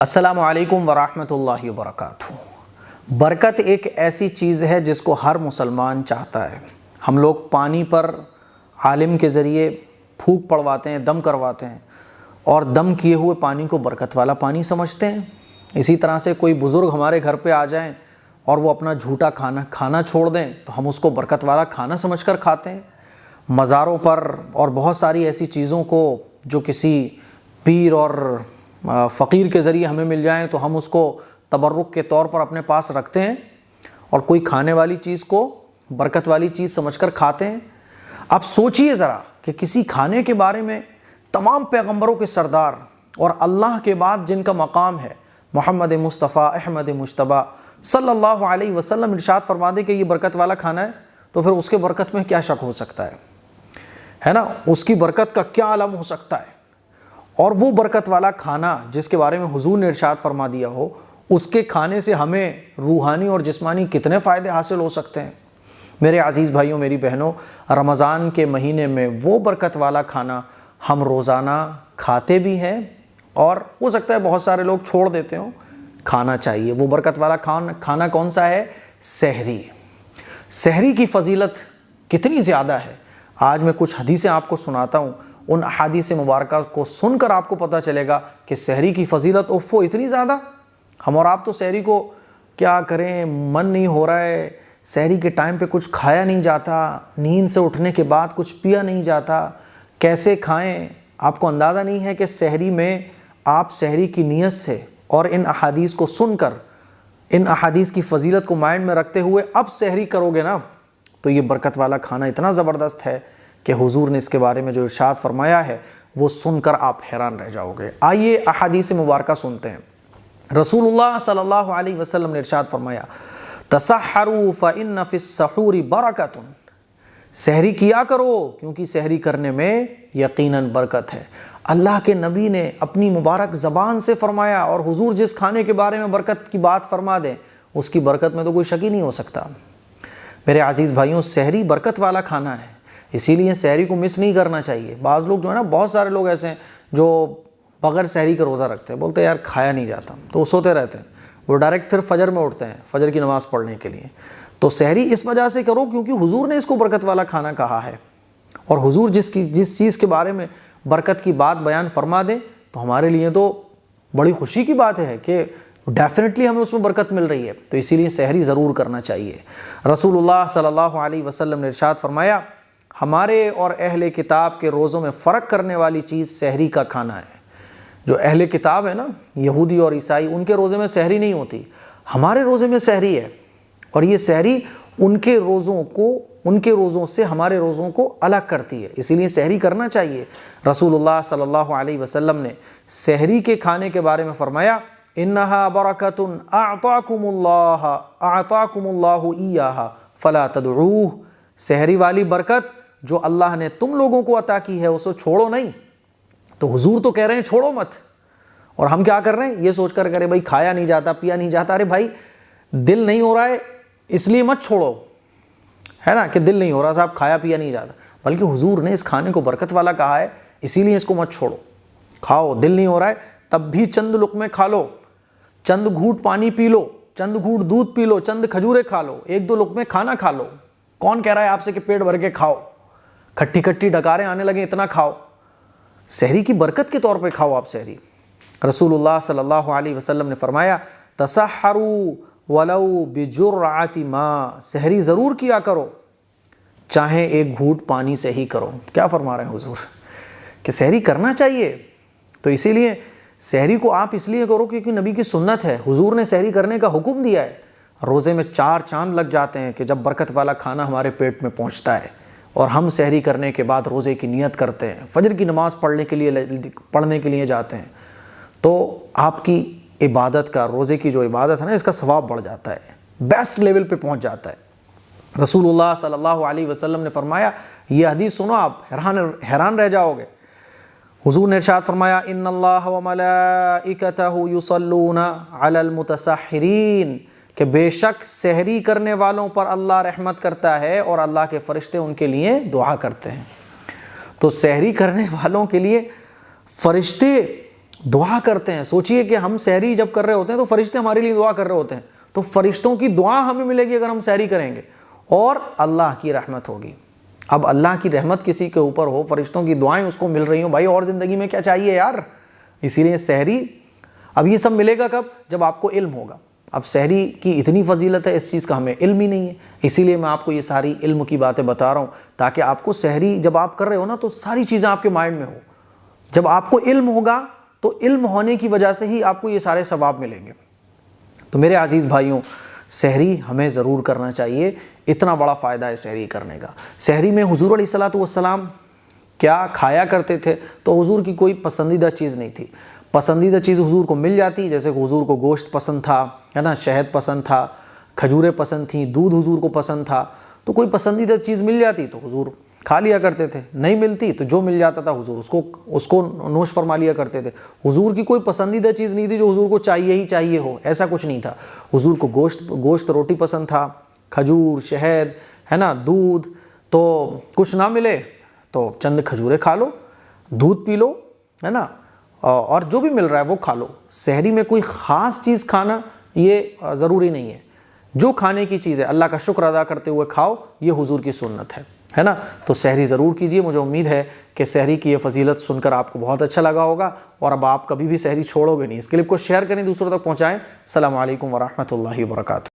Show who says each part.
Speaker 1: السلام علیکم ورحمۃ اللہ وبرکاتہ۔ برکت ایک ایسی چیز ہے جس کو ہر مسلمان چاہتا ہے۔ ہم لوگ پانی پر عالم کے ذریعے پھونک پڑواتے ہیں، دم کرواتے ہیں، اور دم کیے ہوئے پانی کو برکت والا پانی سمجھتے ہیں۔ اسی طرح سے کوئی بزرگ ہمارے گھر پہ آ جائیں اور وہ اپنا جھوٹا کھانا چھوڑ دیں تو ہم اس کو برکت والا کھانا سمجھ کر کھاتے ہیں۔ مزاروں پر اور بہت ساری ایسی چیزوں کو جو کسی پیر اور فقیر کے ذریعے ہمیں مل جائیں تو ہم اس کو تبرک کے طور پر اپنے پاس رکھتے ہیں اور کوئی کھانے والی چیز کو برکت والی چیز سمجھ کر کھاتے ہیں۔ اب سوچئے ذرا کہ کسی کھانے کے بارے میں تمام پیغمبروں کے سردار اور اللہ کے بعد جن کا مقام ہے محمد مصطفیٰ احمد مجتبیٰ صلی اللہ علیہ وسلم ارشاد فرما دے کہ یہ برکت والا کھانا ہے، تو پھر اس کے برکت میں کیا شک ہو سکتا ہے نا؟ اس کی برکت کا کیا عالم ہو سکتا ہے؟ اور وہ برکت والا کھانا جس کے بارے میں حضور نے ارشاد فرما دیا ہو، اس کے کھانے سے ہمیں روحانی اور جسمانی کتنے فائدے حاصل ہو سکتے ہیں۔ میرے عزیز بھائیوں، میری بہنوں، رمضان کے مہینے میں وہ برکت والا کھانا ہم روزانہ کھاتے بھی ہیں، اور ہو سکتا ہے بہت سارے لوگ چھوڑ دیتے ہوں، کھانا چاہیے۔ وہ برکت والا کھانا کون سا ہے؟ سحری۔ سحری کی فضیلت کتنی زیادہ ہے، آج میں کچھ حدیثیں آپ کو سناتا ہوں۔ ان احادیث مبارکہ کو سن کر آپ کو پتہ چلے گا کہ سحری کی فضیلت اتنی زیادہ۔ ہم اور آپ تو سحری کو کیا کریں، من نہیں ہو رہا ہے، سحری کے ٹائم پہ کچھ کھایا نہیں جاتا، نیند سے اٹھنے کے بعد کچھ پیا نہیں جاتا، کیسے کھائیں؟ آپ کو اندازہ نہیں ہے کہ سحری میں آپ سحری کی نیت سے اور ان احادیث کو سن کر، ان احادیث کی فضیلت کو مائنڈ میں رکھتے ہوئے اب سحری کرو گے نا، تو یہ برکت والا کھانا اتنا زبردست ہے کہ حضور نے اس کے بارے میں جو ارشاد فرمایا ہے وہ سن کر آپ حیران رہ جاؤ گے۔ آئیے احادیث مبارکہ سنتے ہیں۔ رسول اللہ صلی اللہ علیہ وسلم نے ارشاد فرمایا، تسحروا فإن فی السحور برکۃ، سحری کیا کرو کیونکہ سحری کرنے میں یقیناً برکت ہے۔ اللہ کے نبی نے اپنی مبارک زبان سے فرمایا، اور حضور جس کھانے کے بارے میں برکت کی بات فرما دیں اس کی برکت میں تو کوئی شک ہی نہیں ہو سکتا۔ میرے عزیز بھائیوں، سحری برکت والا کھانا ہے، اسی لیے سحری کو مس نہیں کرنا چاہیے۔ بعض لوگ جو ہے نا، بہت سارے لوگ ایسے ہیں جو بغیر سحری کا روزہ رکھتے ہیں، بولتے ہیں یار کھایا نہیں جاتا، تو وہ سوتے رہتے ہیں، وہ ڈائریکٹ پھر فجر میں اٹھتے ہیں فجر کی نماز پڑھنے کے لیے۔ تو سحری اس وجہ سے کرو کیونکہ حضور نے اس کو برکت والا کھانا کہا ہے، اور حضور جس چیز کے بارے میں برکت کی بات بیان فرما دیں تو ہمارے لیے تو بڑی خوشی کی بات ہے کہ ڈیفینیٹلی ہمیں اس میں برکت مل رہی ہے، تو اسی لیے سحری ضرور کرنا چاہیے۔ رسول اللہ صلی اللہ علیہ وسلم نے ارشاد فرمایا، ہمارے اور اہل کتاب کے روزوں میں فرق کرنے والی چیز سحری کا کھانا ہے۔ جو اہل کتاب ہے نا، یہودی اور عیسائی، ان کے روزے میں سحری نہیں ہوتی، ہمارے روزے میں سحری ہے، اور یہ سحری ان کے روزوں سے ہمارے روزوں کو الگ کرتی ہے، اسی لیے سحری کرنا چاہیے۔ رسول اللہ صلی اللہ علیہ وسلم نے سحری کے کھانے کے بارے میں فرمایا، انہا برکۃ اعطاکم اللہ ایہا فلا تدعوہ، سحری والی برکت جو اللہ نے تم لوگوں کو عطا کی ہے اسے چھوڑو نہیں۔ تو حضور تو کہہ رہے ہیں چھوڑو مت، اور ہم کیا کر رہے ہیں؟ یہ سوچ کر کرے بھائی کھایا نہیں جاتا، پیا نہیں جاتا، ارے بھائی دل نہیں ہو رہا ہے اس لیے مت چھوڑو، ہے نا، کہ دل نہیں ہو رہا صاحب، کھایا پیا نہیں جاتا، بلکہ حضور نے اس کھانے کو برکت والا کہا ہے، اسی لیے اس کو مت چھوڑو، کھاؤ۔ دل نہیں ہو رہا ہے تب بھی چند لقمے کھا لو، چند گھونٹ پانی پی لو، چند گھونٹ دودھ پی لو، چند کھجورے کھا لو، ایک دو لقمے کھانا کھا لو۔ کون کہہ رہا ہے آپ سے کہ پیٹ بھر کے کھاؤ، کھٹی کھٹی ڈکاریں آنے لگیں اتنا کھاؤ؟ سحری کی برکت کے طور پہ کھاؤ آپ سحری۔ رسول اللہ صلی اللہ علیہ وسلم نے فرمایا، تسحروا ولو بجرعۃ ماء، سحری ضرور کیا کرو چاہے ایک گھونٹ پانی سے ہی کرو۔ کیا فرما رہے ہیں حضور کہ سحری کرنا چاہیے؟ تو اسی لیے سحری کو آپ اس لیے کرو کیونکہ نبی کی سنت ہے، حضور نے سحری کرنے کا حکم دیا ہے۔ روزے میں 4 چاند لگ جاتے ہیں کہ جب برکت والا کھانا ہمارے پیٹ میں پہنچتا ہے، اور ہم سحری کرنے کے بعد روزے کی نیت کرتے ہیں، فجر کی نماز پڑھنے کے لیے جاتے ہیں، تو آپ کی عبادت کا، روزے کی جو عبادت ہے نا، اس کا ثواب بڑھ جاتا ہے، بیسٹ لیول پہ پہنچ جاتا ہے۔ رسول اللہ صلی اللہ علیہ وسلم نے فرمایا، یہ حدیث سنو آپ حیران رہ جاؤ گے۔ حضور نے ارشاد فرمایا، ان اللہ وملائکتہ یصلون علی المتسحرین، کہ بے شک سحری کرنے والوں پر اللہ رحمت کرتا ہے اور اللہ کے فرشتے ان کے لیے دعا کرتے ہیں۔ تو سحری کرنے والوں کے لیے فرشتے دعا کرتے ہیں. سوچئے کہ ہم سحری جب کر رہے ہوتے ہیں تو فرشتے ہمارے لیے دعا کر رہے ہوتے ہیں, تو فرشتوں کی دعا ہمیں ملے گی اگر ہم سحری کریں گے, اور اللہ کی رحمت ہوگی. اب اللہ کی رحمت کسی کے اوپر ہو, فرشتوں کی دعائیں اس کو مل رہی ہوں, بھائی اور زندگی میں کیا چاہیے یار. اسی لیے سحری, اب یہ سب ملے گا کب؟ جب آپ کو علم ہوگا. اب سحری کی اتنی فضیلت ہے, اس چیز کا ہمیں علم ہی نہیں ہے, اسی لیے میں آپ کو یہ ساری علم کی باتیں بتا رہا ہوں, تاکہ آپ کو سحری جب آپ کر رہے ہو نا تو ساری چیزیں آپ کے مائنڈ میں ہو. جب آپ کو علم ہوگا تو علم ہونے کی وجہ سے ہی آپ کو یہ سارے ثواب ملیں گے. تو میرے عزیز بھائیوں, سحری ہمیں ضرور کرنا چاہیے, اتنا بڑا فائدہ ہے سحری کرنے کا. سحری میں حضور علیہ الصلوۃ والسلام کیا کھایا کرتے تھے؟ تو حضور کی کوئی پسندیدہ چیز نہیں تھی. پسندیدہ چیز حضور کو مل جاتی, جیسے کہ حضور کو گوشت پسند تھا, ہے نا, شہد پسند تھا, کھجوریں پسند تھیں, دودھ حضور کو پسند تھا, تو کوئی پسندیدہ چیز مل جاتی تو حضور کھا لیا کرتے تھے. نہیں ملتی تو جو مل جاتا تھا حضور اس کو نوش فرما لیا کرتے تھے. حضور کی کوئی پسندیدہ چیز نہیں تھی جو حضور کو چاہیے ہی چاہیے ہو, ایسا کچھ نہیں تھا. حضور کو گوشت روٹی پسند تھا, کھجور, شہد, ہے نا, دودھ. تو کچھ نہ ملے تو چند کھجوریں کھا لو, دودھ پی لو, ہے نا, اور جو بھی مل رہا ہے وہ کھا لو. سحری میں کوئی خاص چیز کھانا یہ ضروری نہیں ہے. جو کھانے کی چیز ہے اللہ کا شکر ادا کرتے ہوئے کھاؤ, یہ حضور کی سنت ہے نا. تو سحری ضرور کیجئے. مجھے امید ہے کہ سحری کی یہ فضیلت سن کر آپ کو بہت اچھا لگا ہوگا, اور اب آپ کبھی بھی سحری چھوڑو گے نہیں. اس کلپ کو شیئر کریں, دوسروں تک پہنچائیں. السلام علیکم ورحمۃ اللہ وبرکاتہ.